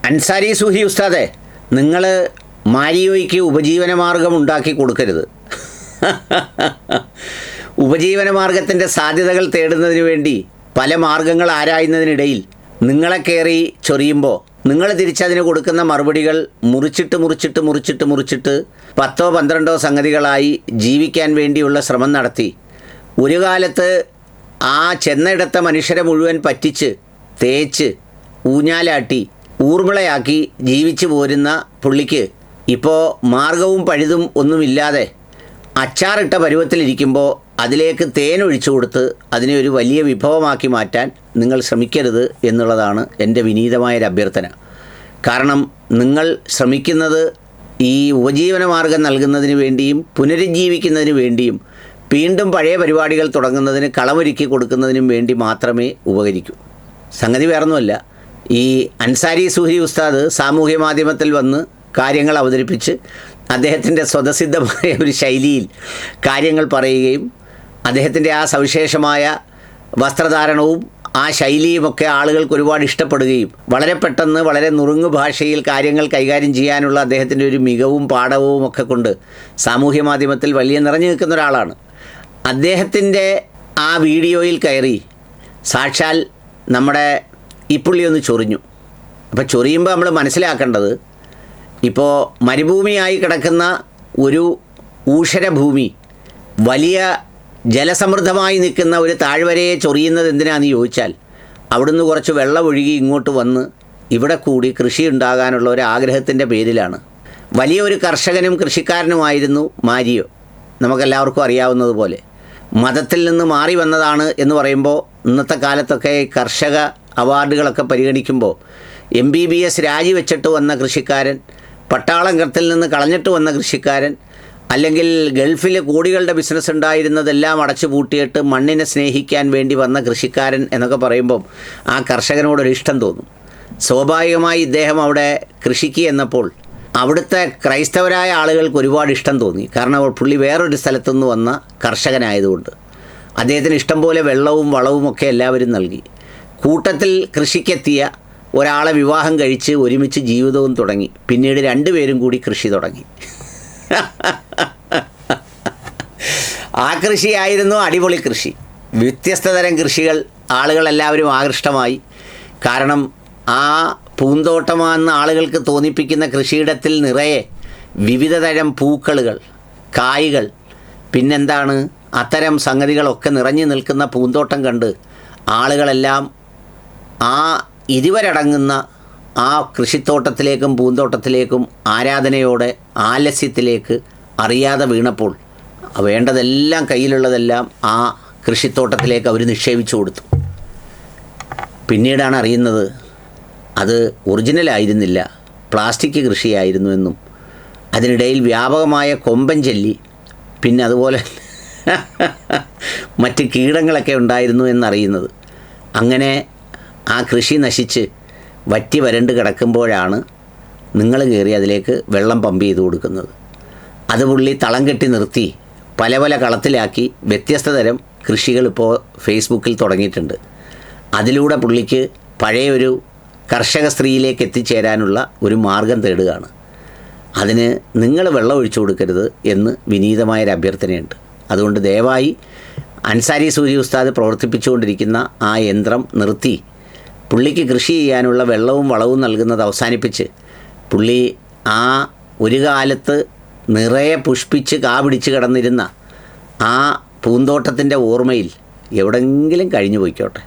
അൻസാരി സൂഹി ഉസ്താദെ, നിങ്ങൾ മാരിയോയ്ക്ക് ഉപജീവനമാർഗം ഉണ്ടാക്കി കൊടുക്കരുത്. ഉപജീവനമാർഗത്തിൻ്റെ സാധ്യതകൾ തേടുന്നതിന് വേണ്ടി പല മാർഗങ്ങൾ ആരായുന്നതിനിടയിൽ നിങ്ങളെ കയറി ചൊറിയുമ്പോൾ നിങ്ങൾ തിരിച്ചതിന് കൊടുക്കുന്ന മറുപടികൾ മുറിച്ചിട്ട് 10-12 സംഗതികളായി ജീവിക്കാൻ വേണ്ടിയുള്ള ശ്രമം നടത്തി ഒരു കാലത്ത് ആ ചെന്നിടത്തെ മനുഷ്യരെ മുഴുവൻ പറ്റിച്ച് തേച്ച് ഊഞ്ഞാലാട്ടി ഊർമിളയാക്കി ജീവിച്ചു പോരുന്ന പുള്ളിക്ക് ഇപ്പോൾ മാർഗവും പഴുതും ഒന്നുമില്ലാതെ അച്ചാറിട്ട പരുവത്തിലിരിക്കുമ്പോൾ അതിലേക്ക് തേൻ ഒഴിച്ചു കൊടുത്ത് അതിനെ ഒരു വലിയ വിഭവമാക്കി മാറ്റാൻ നിങ്ങൾ ശ്രമിക്കരുത് എന്നുള്ളതാണ് എൻ്റെ വിനീതമായൊരു അഭ്യർത്ഥന. കാരണം നിങ്ങൾ ശ്രമിക്കുന്നത് ഈ ഉപജീവനമാർഗം നൽകുന്നതിന് വേണ്ടിയും പുനരുജ്ജീവിക്കുന്നതിന് വേണ്ടിയും വീണ്ടും പഴയ പരിപാടികൾ തുടങ്ങുന്നതിന് കളമൊരുക്കി കൊടുക്കുന്നതിനും വേണ്ടി മാത്രമേ ഉപകരിക്കൂ. സംഗതി വേറൊന്നുമല്ല. ഈ അൻസാരി സൂഹി ഉസ്താദ് സാമൂഹ്യ മാധ്യമത്തിൽ വന്ന് കാര്യങ്ങൾ അവതരിപ്പിച്ച് അദ്ദേഹത്തിൻ്റെ സ്വതസിദ്ധമായ ഒരു ശൈലിയിൽ കാര്യങ്ങൾ പറയുകയും അദ്ദേഹത്തിൻ്റെ ആ സവിശേഷമായ വസ്ത്രധാരണവും ആ ശൈലിയുമൊക്കെ ആളുകൾക്ക് ഒരുപാട് ഇഷ്ടപ്പെടുകയും വളരെ പെട്ടെന്ന് വളരെ നുറുങ്ങ് ഭാഷയിൽ കാര്യങ്ങൾ കൈകാര്യം ചെയ്യാനുള്ള അദ്ദേഹത്തിൻ്റെ ഒരു മികവും പാഠവും ഒക്കെ കൊണ്ട് സാമൂഹ്യ മാധ്യമത്തിൽ വലിയ നിറഞ്ഞു നിൽക്കുന്ന ഒരാളാണ്. അദ്ദേഹത്തിൻ്റെ ആ വീഡിയോയിൽ കയറി സാക്ഷാൽ നമ്മുടെ ഈ പുള്ളി ഒന്ന് ചൊറിഞ്ഞു. അപ്പോൾ ചൊറിയുമ്പോൾ നമ്മൾ മനസ്സിലാക്കേണ്ടത്, ഇപ്പോൾ മരുഭൂമിയായി കിടക്കുന്ന ഒരു ഊഷരഭൂമി വലിയ ജലസമൃദ്ധമായി നിൽക്കുന്ന ഒരു താഴ്വരയെ ചൊറിയുന്നത് എന്തിനാണെന്ന് ചോദിച്ചാൽ, അവിടുന്ന് കുറച്ച് വെള്ളം ഒഴുകി ഇങ്ങോട്ട് വന്ന് ഇവിടെ കൂടി കൃഷി ഉണ്ടാകാനുള്ള ഒരു ആഗ്രഹത്തിൻ്റെ പേരിലാണ്. വലിയൊരു കർഷകനും കൃഷിക്കാരനുമായിരുന്നു മാരിയോ, നമുക്കെല്ലാവർക്കും അറിയാവുന്നതുപോലെ. മതത്തിൽ നിന്ന് മാറി വന്നതാണ് എന്ന് പറയുമ്പോൾ ഇന്നത്തെ കാലത്തൊക്കെ കർഷക അവാർഡുകളൊക്കെ പരിഗണിക്കുമ്പോൾ MBBS രാജിവെച്ചിട്ട് വന്ന കൃഷിക്കാരൻ, പട്ടാളത്തിൽ നിന്ന് കളഞ്ഞിട്ട് വന്ന കൃഷിക്കാരൻ, അല്ലെങ്കിൽ ഗൾഫിൽ കോടികളുടെ ബിസിനസ് ഉണ്ടായിരുന്നതെല്ലാം അടച്ചു പൂട്ടിയിട്ട് മണ്ണിനെ സ്നേഹിക്കാൻ വേണ്ടി വന്ന കൃഷിക്കാരൻ എന്നൊക്കെ പറയുമ്പം ആ കർഷകനോടൊരു ഇഷ്ടം തോന്നും. സ്വാഭാവികമായി ഇദ്ദേഹം അവിടെ കൃഷിക്ക് എന്നപ്പോൾ അവിടുത്തെ ക്രൈസ്തവരായ ആളുകൾക്ക് ഒരുപാട് ഇഷ്ടം തോന്നി. കാരണം പുള്ളി വേറൊരു സ്ഥലത്തുനിന്ന് വന്ന കർഷകനായതുകൊണ്ട് അദ്ദേഹത്തിന് ഇഷ്ടം പോലെ വെള്ളവും വളവും ഒക്കെ എല്ലാവരും നൽകി. കൂട്ടത്തിൽ കൃഷിക്കെത്തിയ ഒരാളെ വിവാഹം കഴിച്ച് ഒരുമിച്ച് ജീവിതവും തുടങ്ങി. പിന്നീട് രണ്ടുപേരും കൂടി കൃഷി തുടങ്ങി. ആ കൃഷിയായിരുന്നു അടിപൊളി കൃഷി. വ്യത്യസ്ത തരം കൃഷികൾ ആളുകളെല്ലാവരും ആകൃഷ്ടമായി. കാരണം ആ പൂന്തോട്ടമാണെന്ന് ആളുകൾക്ക് തോന്നിപ്പിക്കുന്ന കൃഷിയിടത്തിൽ നിറയെ വിവിധ തരം പൂക്കളുകൾ, കായ്കൾ, പിന്നെന്താണ് അത്തരം സംഗതികളൊക്കെ നിറഞ്ഞു നിൽക്കുന്ന പൂന്തോട്ടം കണ്ട് ആളുകളെല്ലാം ആ ഇരുവരടങ്ങുന്ന ആ കൃഷിത്തോട്ടത്തിലേക്കും പൂന്തോട്ടത്തിലേക്കും ആരാധനയോടെ ആലസ്യത്തിലേക്ക് അറിയാതെ വീണപ്പോൾ വേണ്ടതെല്ലാം കയ്യിലുള്ളതെല്ലാം ആ കൃഷിത്തോട്ടത്തിലേക്ക് അവർ നിക്ഷേപിച്ചു കൊടുത്തു. പിന്നീടാണ് അറിയുന്നത് അത് ഒറിജിനലായിരുന്നില്ല, പ്ലാസ്റ്റിക് കൃഷിയായിരുന്നു എന്നും അതിനിടയിൽ വ്യാപകമായ കൊമ്പൻ ചെല്ലി, പിന്നെ അതുപോലെ മറ്റ് കീടങ്ങളൊക്കെ ഉണ്ടായിരുന്നു എന്നറിയുന്നത്. അങ്ങനെ ആ കൃഷി നശിച്ച് വറ്റി വരണ്ട് കിടക്കുമ്പോഴാണ് നിങ്ങൾ കയറി അതിലേക്ക് വെള്ളം പമ്പ് ചെയ്ത് കൊടുക്കുന്നത്. അത് പുള്ളി തളം കെട്ടി നിർത്തി പല പല കളത്തിലാക്കി വ്യത്യസ്ത തരം കൃഷികൾ ഇപ്പോൾ ഫേസ്ബുക്കിൽ തുടങ്ങിയിട്ടുണ്ട്. അതിലൂടെ പുള്ളിക്ക് പഴയൊരു കർഷക സ്ത്രീയിലേക്ക് എത്തിച്ചേരാനുള്ള ഒരു മാർഗം തേടുകയാണ്. അതിന് നിങ്ങൾ വെള്ളം ഒഴിച്ചു കൊടുക്കരുത് എന്ന് വിനീതമായൊരു അഭ്യർത്ഥനയുണ്ട്. അതുകൊണ്ട് ദയവായി അൻസാരി സൂഹി ഉസ്താദ് പ്രവർത്തിപ്പിച്ചുകൊണ്ടിരിക്കുന്ന ആ യന്ത്രം നിർത്തി പുള്ളിക്ക് കൃഷി ചെയ്യാനുള്ള വെള്ളവും വളവും നൽകുന്നത് അവസാനിപ്പിച്ച് പുള്ളി ആ ഒരു കാലത്ത് നിറയെ പുഷ്പിച്ച് കാപിടിച്ച് കിടന്നിരുന്ന ആ പൂന്തോട്ടത്തിൻ്റെ ഓർമ്മയിൽ എവിടെയെങ്കിലും കഴിഞ്ഞു പോയിക്കോട്ടെ.